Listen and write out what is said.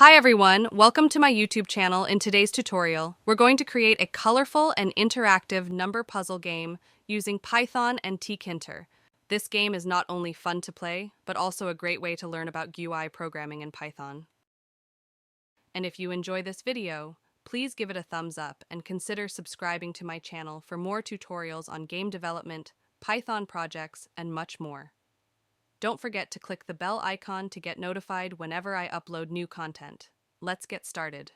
Hi everyone, welcome to my YouTube channel. In today's tutorial, we're going to create a colorful and interactive number puzzle game using Python and Tkinter. This game is not only fun to play, but also a great way to learn about GUI programming in Python. And if you enjoy this video, please give it a thumbs up and consider subscribing to my channel for more tutorials on game development, Python projects, and much more. Don't forget to click the bell icon to get notified whenever I upload new content. Let's get started.